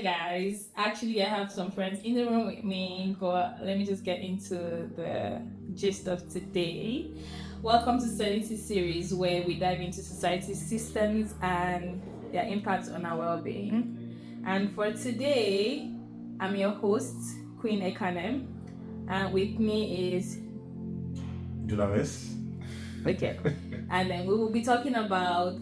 guys. Actually, I have some friends in the room with me, but let me just get into the gist of today. Welcome to Sanity series, where we dive into society systems and their impact on our well-being. And for today, I'm your host, Queen Ekanem, and with me is Dunamis. Okay. And then we will be talking about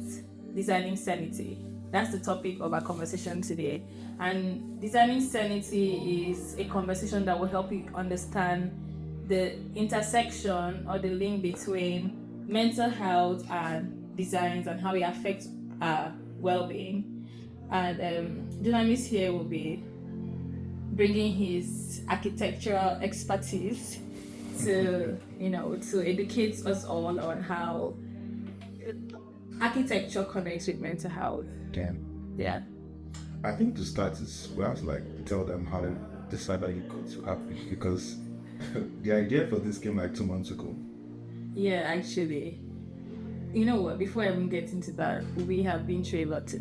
designing sanity. That's the topic of our conversation today. And designing sanity is a conversation that will help you understand the intersection or the link between mental health and designs and how it affects our well-being. And Dunamis here will be bringing his architectural expertise to educate us all on how architecture connects with mental health. Yeah. I think to start is we have to tell them how to decide that you go to happen, because the idea for this came 2 months ago. Yeah, actually. You know what? Before I even get into that, we have been through a lot.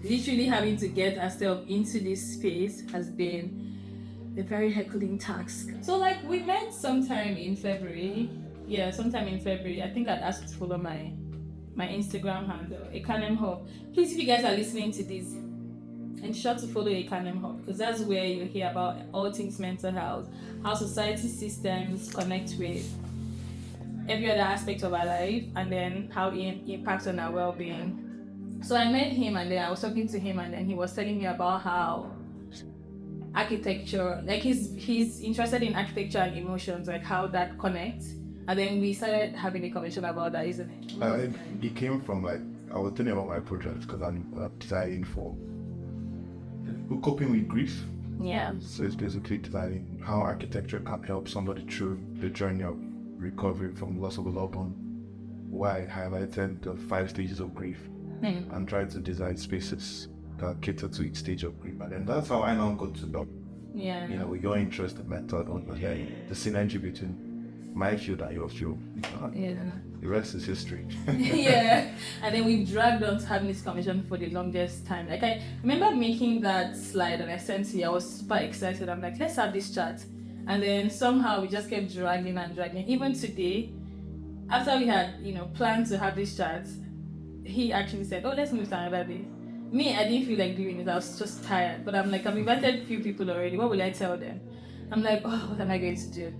Literally having to get ourselves into this space has been a very heckling task. So we met sometime in February. Yeah, sometime in February. I think I'd asked to follow my Instagram handle, Ekanem Hub. Please, if you guys are listening to this, ensure to follow Ekanem Hub, because that's where you hear about all things mental health, how society systems connect with every other aspect of our life, and then how it impacts on our well-being. So I met him, and then I was talking to him, and then he was telling me about how architecture, he's interested in architecture and emotions, how that connects. And then we started having a conversation about that, isn't it? It came from I was telling about my project because I'm designing for coping with grief. Yeah. So it's basically designing how architecture can help somebody through the journey of recovery from loss of a loved one. Why I highlighted the 5 stages of grief and tried to design spaces that cater to each stage of grief. And that's how I now got to know. Yeah. With your interest in method on the synergy between my field and your field. Yeah. The rest is history. Yeah. And then we've dragged on to having this conversation for the longest time. I remember making that slide and I sent to you. I was super excited. I'm like, let's have this chat. And then somehow we just kept dragging and dragging. Even today, after we had, planned to have this chat, he actually said, oh, let's move to another day. Me, I didn't feel like doing it. I was just tired. But I'm like, I've invited a few people already. What will I tell them? I'm like, oh, what am I going to do?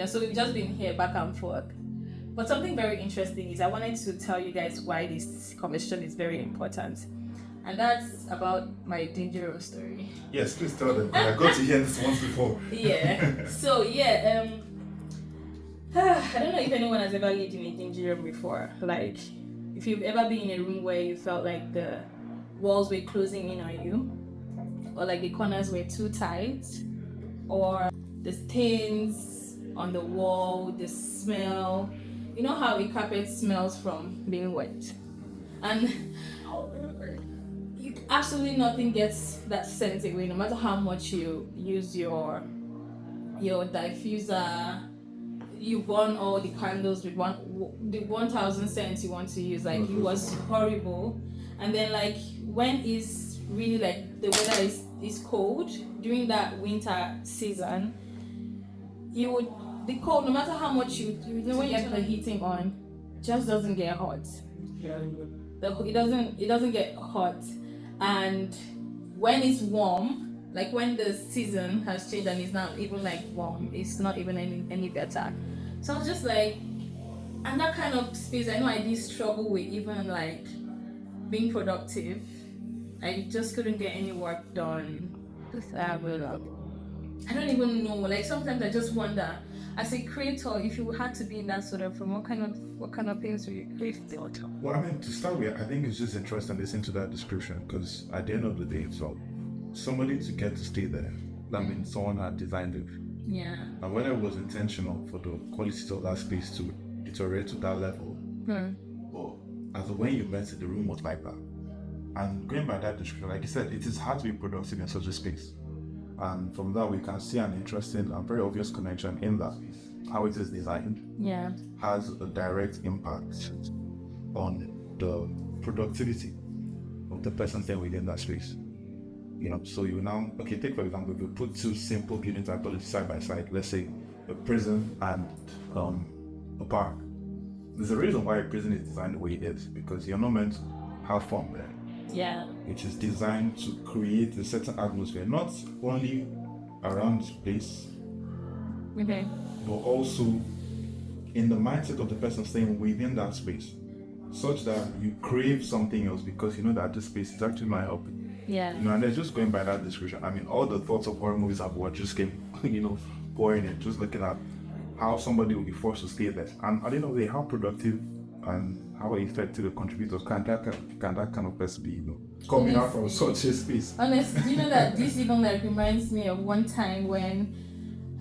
So we've just been here back and forth. But something very interesting is I wanted to tell you guys why this conversation is very important. And that's about my dangerous story. Yes, please tell them. I got to hear this once before. Yeah. So, I don't know if anyone has ever lived in a danger room before. If you've ever been in a room where you felt like the walls were closing in on you, or the corners were too tight, or the stains on the wall, the smell. You know how a carpet smells from being wet? And absolutely nothing gets that scent away, no matter how much you use your diffuser. You burn all the candles with the 1,000 scents you want to use. It was horrible. And then when it's really the weather is cold during that winter season, the cold, no matter how much you when you get the heating on, just doesn't get hot. It doesn't get hot. And when it's warm, when the season has changed and it's not even warm, it's not even any better. So I was just and that kind of space, I know I did struggle with even being productive. I just couldn't get any work done. I don't even know. Sometimes I just wonder, as a creator, if you had to be in that sort of room, what kind of things would you create? Well, to start with, I think it's just interesting to listen to that description, because at the end of the day, so somebody to get to stay there, that means someone had designed it. Yeah. And whether it was intentional for the quality of that space to deteriorate to that level, but as when you met it, the room was like that. And going by that description, like you said, it is hard to be productive in such a space. And from that, we can see an interesting and very obvious connection in that how it is designed has a direct impact on the productivity of the person there within that space. So you now, okay, take for example, if you put two simple building typologies side by side, let's say a prison and a park. There's a reason why a prison is designed the way it is, because you're not meant to have fun there. Yeah. It is designed to create a certain atmosphere, not only around the space, Okay. but also in the mindset of the person staying within that space, such that you crave something else because you know that this space is actually not helping. Yeah. And then just going by that description, I mean, all the thoughts of horror movies I've watched just came, pouring in, just looking at how somebody will be forced to stay there. And I don't know how productive and how effective the contributors can that kind of person be, coming out from such a space. Honestly, do you know that this even reminds me of one time when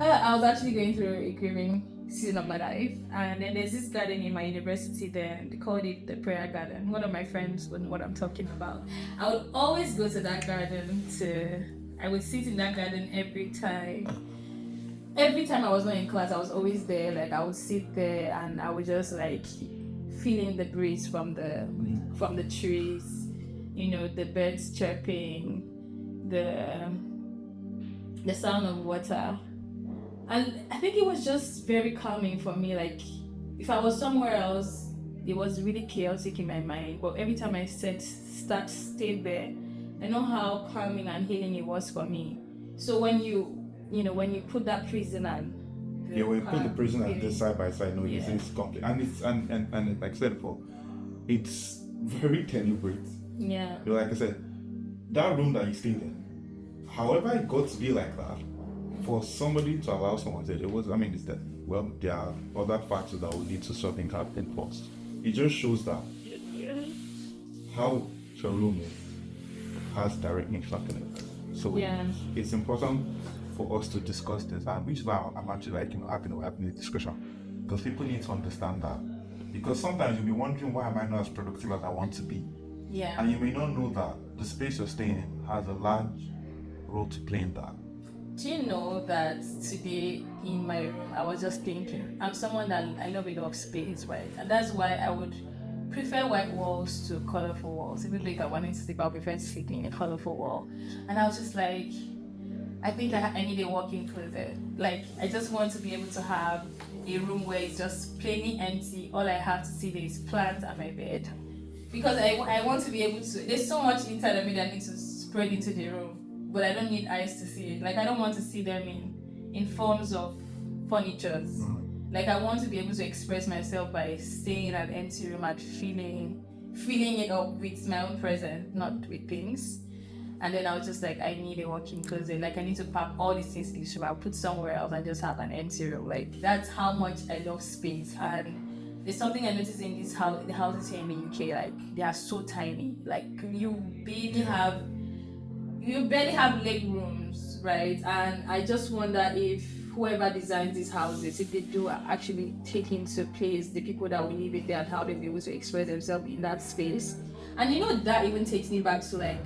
I was actually going through a grieving season of my life, and then there's this garden in my university there. They called it the prayer garden. One of my friends would know what I'm talking about. I would always go to that garden I would sit in that garden every time. Every time I was not in class, I was always there. Like I would sit there and I would just feeling the breeze from the trees, the birds chirping, the sound of water. And I think it was just very calming for me. Like if I was somewhere else, it was really chaotic in my mind. But every time I stayed there, I know how calming and healing it was for me. So when you put that prison and when you put the prison and this side by side, it's complete, and it's and like I said before, it's very deliberate. Yeah. Like I said, that room that you stayed in, however it got to be like that, for somebody to allow someone to, it's that. Well, there are other factors that will lead to something happening first. It just shows that how your room has direct impact on it. So it's important for us to discuss this, and which is why I'm actually having a discussion, because people need to understand that. Because sometimes you'll be wondering, why am I not as productive as I want to be? Yeah. And you may not know that the space you're staying in has a large role to play in that. Do you know that today in my room, I was just thinking, I'm someone that I love a lot of space, right? And that's why I would prefer white walls to colorful walls. Even though if I wanted to sleep, I would prefer sleeping in a colorful wall. And I was just like, I think I need a walk-in closet. Like, I just want to be able to have a room where it's just plainly empty. All I have to see there is plants and my bed. Because I want to be able to, there's so much inside of me that needs to spread into the room. But I don't need eyes to see it. Like, I don't want to see them in forms of furnitures. Like, I want to be able to express myself by staying in an empty room and feeling it up with my own presence, not with things. And then I was just like, I need a walk-in closet. Like, I need to pack all these things in this room. I'll put somewhere else and just have an empty room. Like, that's how much I love space. And there's something I noticed in the houses here in the UK. Like, they are so tiny. Like, you barely have leg rooms, right? And I just wonder if whoever designs these houses, if they do actually take into place the people that will live in there and how they'll be able to express themselves in that space. And that even takes me back to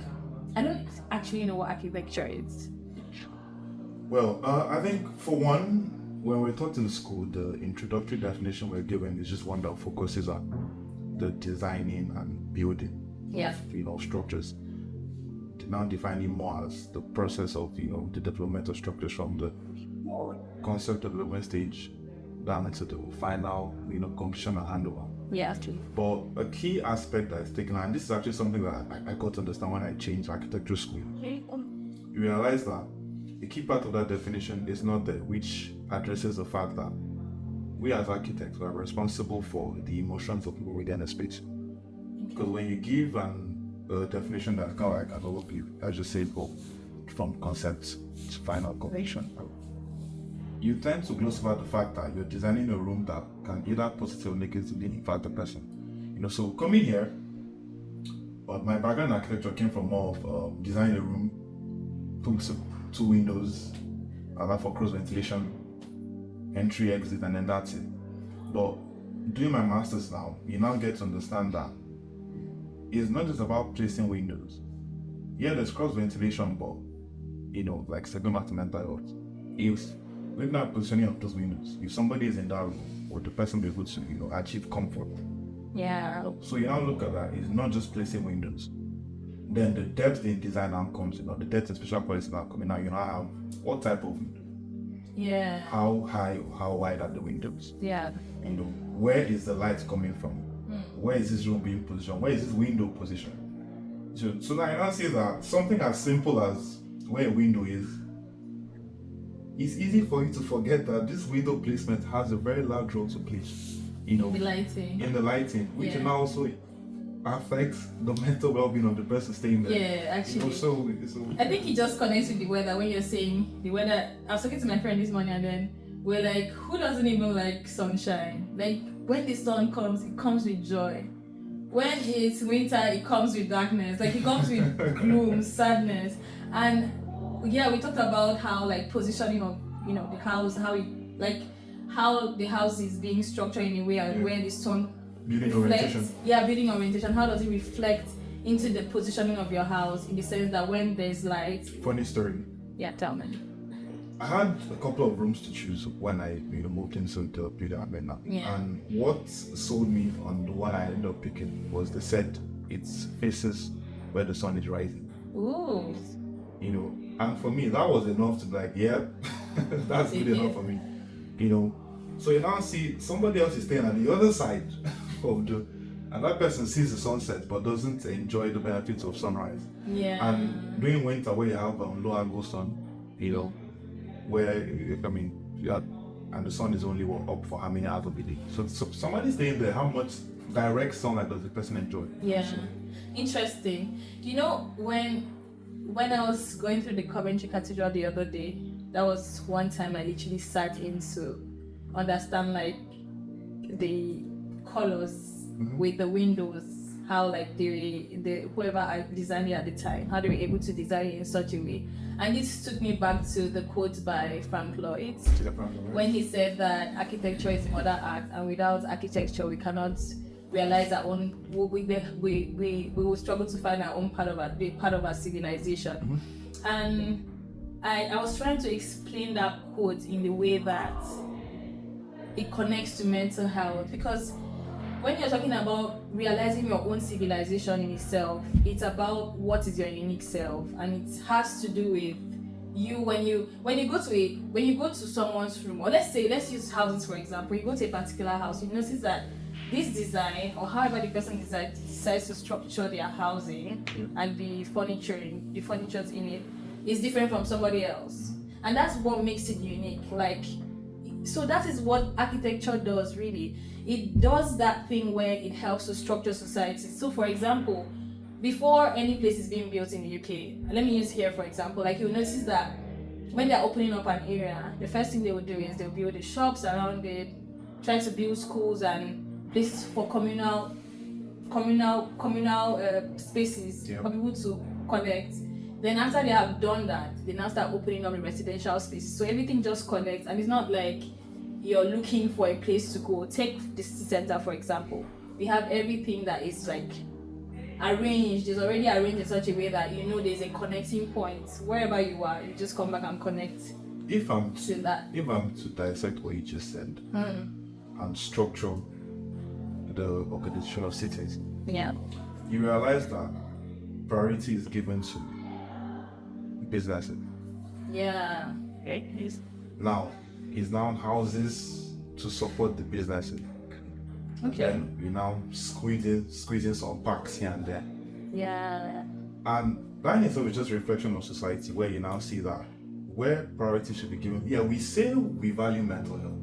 I don't actually know what architecture is. Well, I think for one, when we're taught in school, the introductory definition we're given is just one that focuses on the designing and building of structures. Now defining more as the process of the development of structures from the concept development stage down into the final completion and handover. Yeah, actually. But a key aspect that is taken, and this is actually something that I got to understand when I changed architecture school. You realize that the key part of that definition is not there, which addresses the fact that we as architects are responsible for the emotions of people within a space. Because when you give a definition that's kind of like an overview, I just say from concept to final completion, you tend to gloss over the fact that you're designing a room that can either positively or negatively impact the person. So coming here, but my background in architecture came from more of designing a room, put two windows, allow for cross ventilation, entry, exit, and then that's it. But doing my master's now, you now get to understand that it's not just about placing windows. Yeah, there's cross ventilation, but like second back to mental health. If with that positioning of those windows, if somebody is in that room, would the person be able to achieve comfort? Yeah. So you now look at that, it's not just placing windows. Then the depth in design now comes, the depth in special policy now coming. Now you now have what type of window, Yeah. how high or how wide are the windows? Yeah. Where is the light coming from? Where is this room being positioned? Where is this window positioned? So now you now see that something as simple as where a window is, it's easy for you to forget that this window placement has a very large role to play. The lighting. In the lighting, which now also affects the mental well-being of the person staying there. Yeah, actually. So I think it just connects with the weather. When you're saying the weather, I was talking to my friend this morning, and then we're like, who doesn't even like sunshine? Like, when the sun comes, it comes with joy. When it's winter, it comes with darkness. Like, it comes with gloom, sadness. And yeah, we talked about how, like, positioning of the house, how the house is being structured in a way where the sun building orientation. Yeah, building orientation. How does it reflect into the positioning of your house, in the sense that when there's light? Funny story. Yeah, tell me. I had a couple of rooms to choose when I moved into the building I'm in now. Yeah. And what sold me on the one I ended up picking was they said it faces where the sun is rising. Ooh. And for me that was enough to be like, yeah, that's good enough for me. So you now see somebody else is staying at the other side of and that person sees the sunset but doesn't enjoy the benefits of sunrise. Yeah. And during winter where you have low angle sun, where and the sun is only up for how many hours of the day. So somebody staying there, how much direct sunlight does the person enjoy? Yeah. Interesting. When I was going through the Coventry Cathedral the other day, that was one time I literally sat in to understand like the colors with the windows, how like the whoever designed it at the time, how they were able to design it in such a way. And this took me back to the quote by Frank Lloyd when he said that architecture is the mother art, and without architecture we cannot realize our own. We will struggle to find our own part of our civilization. And I was trying to explain that quote in the way that it connects to mental health, because when you're talking about realizing your own civilization in itself, it's about what is your unique self, and it has to do with you. When you go to someone's room, or let's use houses for example, you go to a particular house, you notice that this design, or however the person decides to structure their housing and the furniture in it, is different from somebody else, and that's what makes it unique. So that is what architecture does, really. It does that thing where it helps to structure society. So for example, before any place is being built in the UK, let me use here for example, like you'll notice that when they're opening up an area, the first thing they will do is they'll build the shops around it, try to build schools and places for communal spaces for people to connect. Then after they have done that, they now start opening up the residential spaces. So everything just connects, and it's not like you're looking for a place to go. Take the city center for example. We have everything that is like arranged, is already arranged in such a way that there's a connecting point. Wherever you are, you just come back and connect. If I'm to dissect what you just said and structure the organization of cities, you realize that priority is given to businesses. Yeah. Now, it's now houses to support the businesses. Okay. Then we now squeezing some parks here and there. Yeah. And that in itself is just a reflection of society, where you now see that where priority should be given. Yeah, we say we value mental health.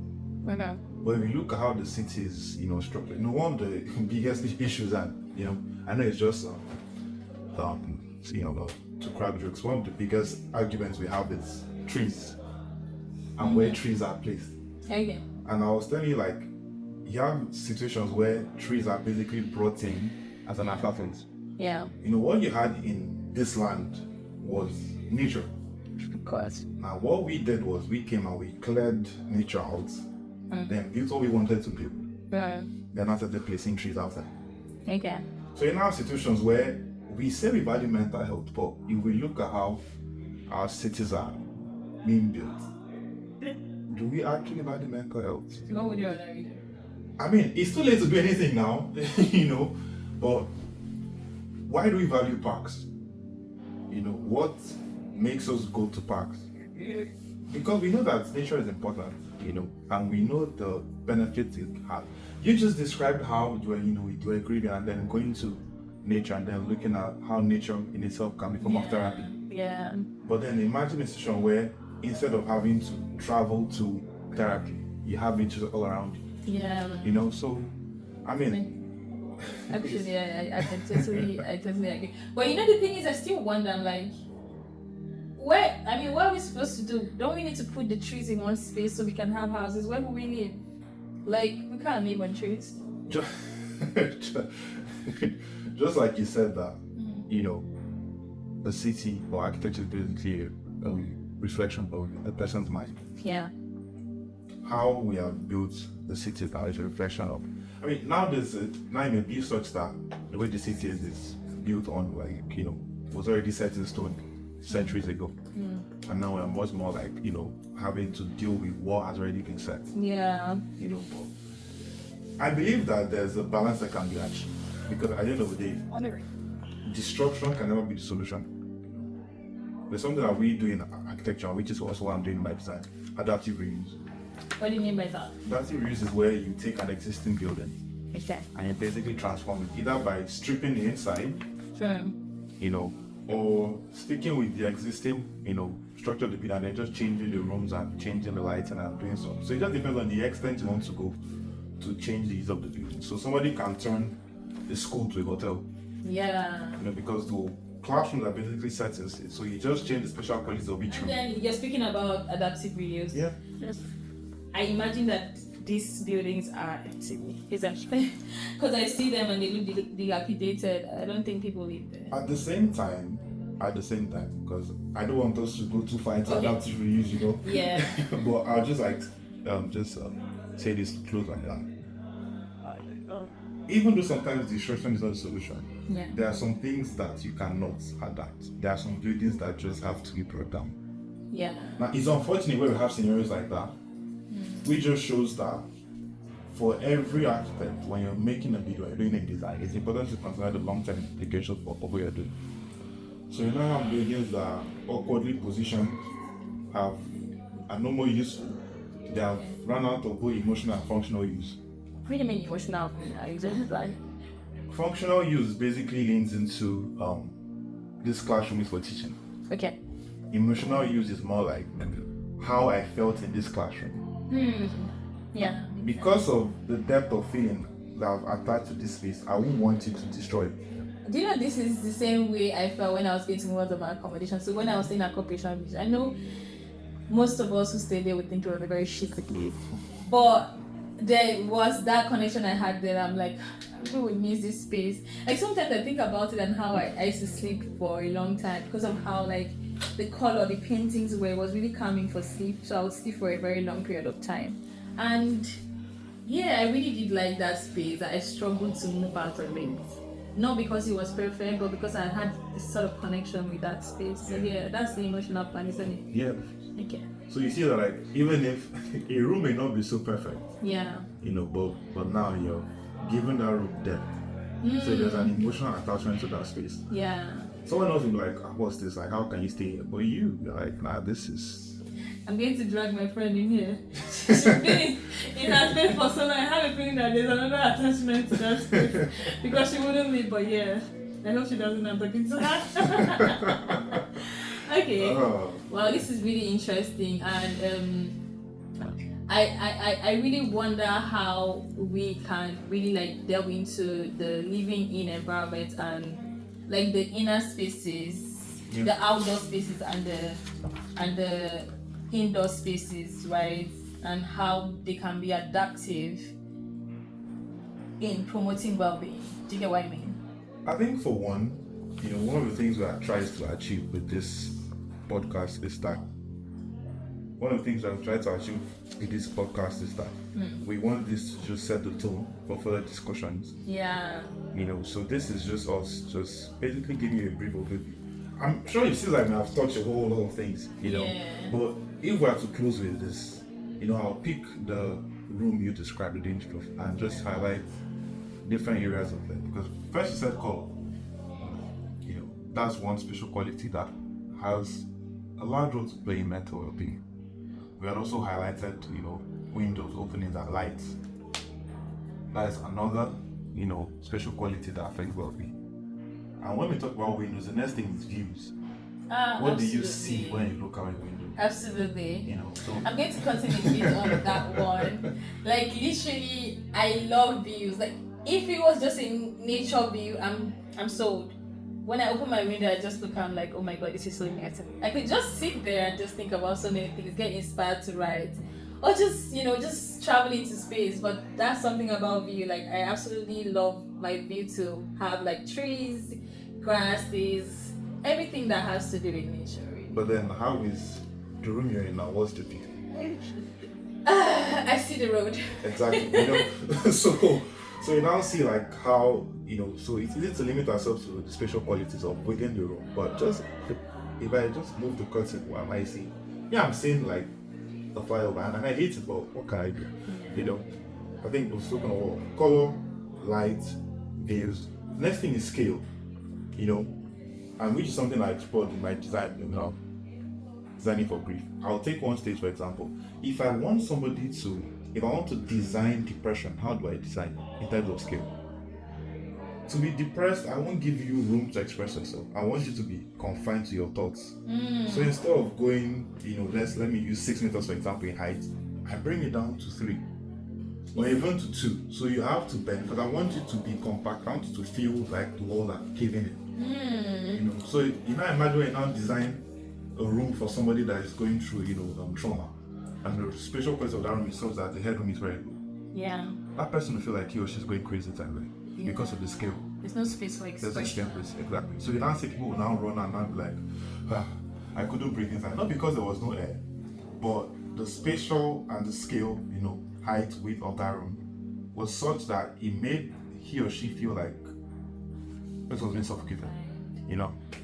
Okay. But if you look at how the city is, structured, one of the biggest issues, and I know it's just to crack jokes, one of the biggest arguments we have is trees and where trees are placed. Okay. And I was telling you, like, you have situations where trees are basically brought in as an afterthought. Yeah. What you had in this land was nature. Of course. Now what we did was we came and we cleared nature out, then built what we wanted to build. Then after the placing trees after. Okay. So in our situations where we say we value mental health, but if we look at how our cities are being built, do we actually value mental health? What would you rather? I mean, it's too late to do anything now, but why do we value parks? what makes us go to parks? Because we know that nature is important, and we know the benefits it has. You just described how you were grieving and then going to nature and then looking at how nature in itself can become of therapy. Yeah. But then imagine a situation where instead of having to travel to therapy, you have nature all around you. Yeah. So actually, I totally agree. But the thing is, I still wonder, like, what are we supposed to do? Don't we need to put the trees in one space so we can have houses? Where do we live? Like, we can't live on trees. Just like you said that, the city or architecture is basically a reflection of a person's mind. Yeah. How we have built the city now is a reflection of. Now it may be such that the way the city is built on, was already set in stone centuries ago. And now we're much more like, having to deal with what has already been set. Yeah. But I believe that there's a balance that can be achieved. Because at the end of the day, destruction can never be the solution. There's something that we do in architecture, which is also what I'm doing in my design: adaptive reuse. What do you mean by that? Adaptive reuse is where you take an existing building and you basically transform it, either by stripping the inside, or sticking with the existing, structure of the building and then just changing the rooms and changing the lighting and doing so. So it just depends on the extent you want to go to change the use of the building. So somebody can turn the school to a hotel. Yeah. Because the classrooms are basically set in state. So you just change the special qualities of each room. And then you're speaking about adaptive reuse. Yeah. Yes. I imagine that these buildings are empty. Exactly. Because I see them and they look dilapidated. I don't think people live there. At the same time, because I don't want us to go too far into adaptive reuse, Yeah. But I'll just say this to close on that. Even though sometimes destruction is not the solution, there are some things that you cannot adapt. There are some buildings that just have to be brought down. Yeah. Now, it's unfortunate when we have scenarios like that, which just shows that for every architect, when you're making a build or you're doing a design, it's important to consider the long-term implications of what you're doing. So you now have buildings that are awkwardly positioned, are no more useful. They have run out of both emotional and functional use. What do you mean emotional? Functional use basically leans into this classroom is for teaching. Okay. Emotional use is more like how I felt in this classroom. Yeah. Because of the depth of feeling that I've attached to this space, I wouldn't want it to destroy it. Do you know this is the same way I felt when I was getting one of my accommodation? So when I was staying at Corporation Beach, I know most of us who stayed there would think it was a very shitty place. But there was that connection I had there. I'm like, I would miss this space. Like sometimes I think about it and how I used to sleep for a long time because of how like the color, the paintings were, it was really calming for sleep. So I would sleep for a very long period of time. And yeah, I really did like that space. I struggled to move out of it. Not because it was perfect, but because I had this sort of connection with that space. So yeah, that's the emotional plan, isn't it? Yeah. Okay. So you see that like even if a room may not be so perfect, yeah, but now you're given that room depth. So there's an emotional attachment to that space. Yeah. Someone else will be like, what's this? Like, how can you stay here? But you're like, nah, this is. I'm going to drag my friend in here. She's been in her space for so long. I have a feeling that there's another attachment to that space because she wouldn't leave. But yeah, I hope she doesn't know I'm talking to her. Okay. Well, this is really interesting, and I really wonder how we can really like delve into the living in environment and like the inner spaces, the outdoor spaces, and the indoor spaces, right? And how they can be adaptive in promoting well-being. Do you get what I mean? I think for one, one of the things that tries to achieve with this podcast is that we want this to just set the tone for further discussions. Yeah. So this is just us just basically giving you a brief overview. I'm sure it seems like I've touched a whole lot of things, but if we have to close with this, I'll pick the room you described, the danger of, and just highlight different areas of it. Because first you said color. that's one special quality that has a large role to play in mental well-being. We had also highlighted, windows, openings, and lights. That is another, special quality that affects well-being. And when we talk about windows, the next thing is views. What do you see when you look out the window? Absolutely. So I'm going to continue a bit on that one. Like literally, I love views. Like if it was just a nature view, I'm sold. When I open my window, I just look out, I'm like, oh my god, this is so amazing. I could just sit there and just think about so many things, get inspired to write, or just travel into space. But that's something about view. Like I absolutely love my view to have like trees, grasses, everything that has to do with nature. Really. But then, how is the room you're in now? What's the view? I see the road. Exactly. So you now see like how, so it's easy to limit ourselves to the spatial qualities of within the room. But just if I just move the curtain, what am I seeing? Yeah, I'm seeing like the flyover, and I hate it, but what can I do? I think we've spoken about color, light, views. The next thing is scale, and which is something I explored in my designing for grief. I'll take one stage for example. If I want to design depression, how do I design in terms of scale? To be depressed, I won't give you room to express yourself. I want you to be confined to your thoughts. So instead of going, let me use 6 meters for example in height, I bring it down to 3 or even to 2. So you have to bend because I want you to be compact. I want you to feel like the walls are caving in. So imagine when you now design a room for somebody that is going through, trauma, and the spatial quality of that room is such that the headroom is very low. Yeah. That person will feel like he or she's going crazy because of the scale. There's no space for expression. There's no space, exactly. So you now see people will now run and now be like, I couldn't breathe inside. Not because there was no air, but the spatial and the scale, height, width of that room was such that it made he or she feel like it was being suffocated.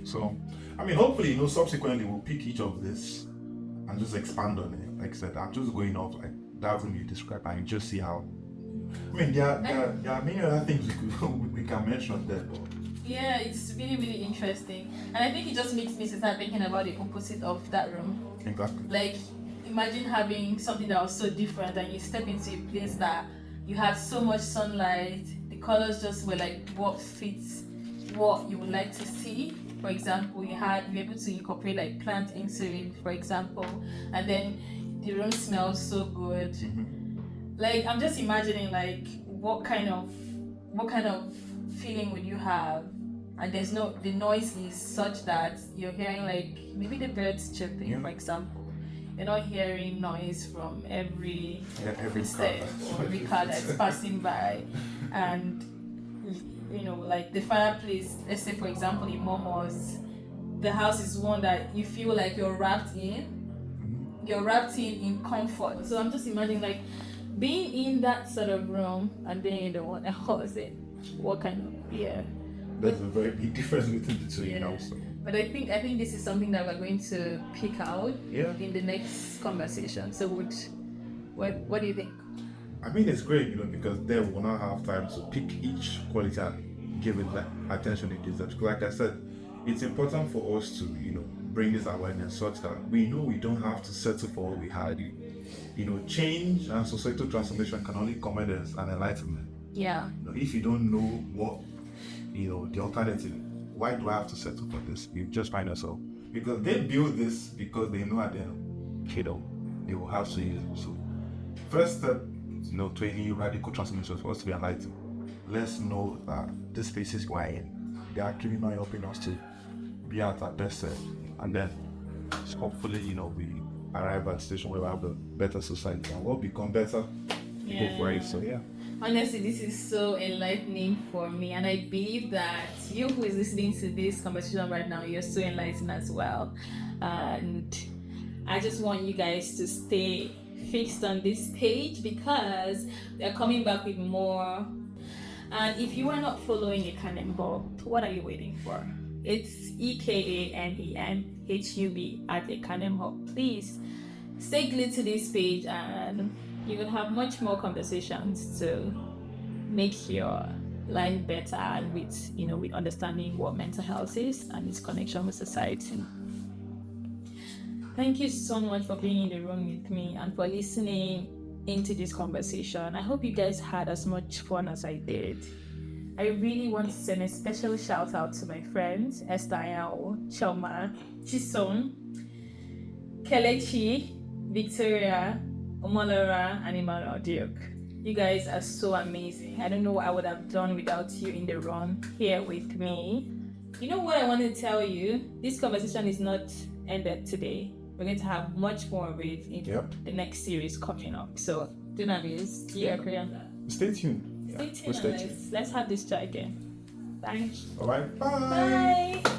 So hopefully, subsequently we'll pick each of this and just expand on it. Like I said, I'm just going off like that room you described and just see how. There are many other things we can mention there. But yeah, it's really, really interesting. And I think it just makes me start thinking about the opposite of that room. Exactly. Like, imagine having something that was so different and you step into a place that you had so much sunlight, the colors just were like what fits what you would like to see. For example, you were able to incorporate like plant into it, for example, and then the room smells so good. Like I'm just imagining like what kind of feeling would you have, and the noise is such that you're hearing like maybe the birds chirping, for example. You're not hearing noise from every step or every car that's passing by, and like the fireplace. Let's say for example in Momo's, the house is one that you feel like you're wrapped in comfort. So I'm just imagining like being in that sort of room and being in the one else in what kind of there's a very big difference between the two, also. But I think this is something that we're going to pick out in the next conversation. So what do you think? It's great, because then we'll now have time to pick each quality and give it the attention it deserves. Like I said, it's important for us to, bring this awareness such that we know we don't have to settle for what we had. Change and societal transformation can only come as an enlightenment. Yeah. If you don't know what, the alternative, why do I have to settle for this? You just find yourself. Because they build this because they know at the end, they will have to use it. So, first step, to any radical transformation for us to be enlightened. Let's know that the spaces we're in, they're actually not helping us to be at our best self. And then, hopefully, we arrive at a station where we have a better society and we'll become better people for it. So, honestly, this is so enlightening for me, and I believe that you who is listening to this conversation right now, you're so enlightened as well. And I just want you guys to stay fixed on this page because they're coming back with more. And if you are not following Ekanem, what are you waiting for? It's EKANEMHUB at Ekanem Hub. Please stay glued to this page and you will have much more conversations to make your life better and with, with understanding what mental health is and its connection with society. Thank you so much for being in the room with me and for listening into this conversation. I hope you guys had as much fun as I did. I really want to send a special shout out to my friends Estelle, Choma, Chison, Kelechi, Victoria, Omolara, and Emmanuel Duke. You guys are so amazing. I don't know what I would have done without you in the run here with me. You know what I want to tell you? This conversation is not ended today. We're going to have much more of it in the next series coming up. So, Dunamis, do you agree on that? Stay tuned. Stay tuned. Let's have this chat again. Bye. All right. Bye. Bye.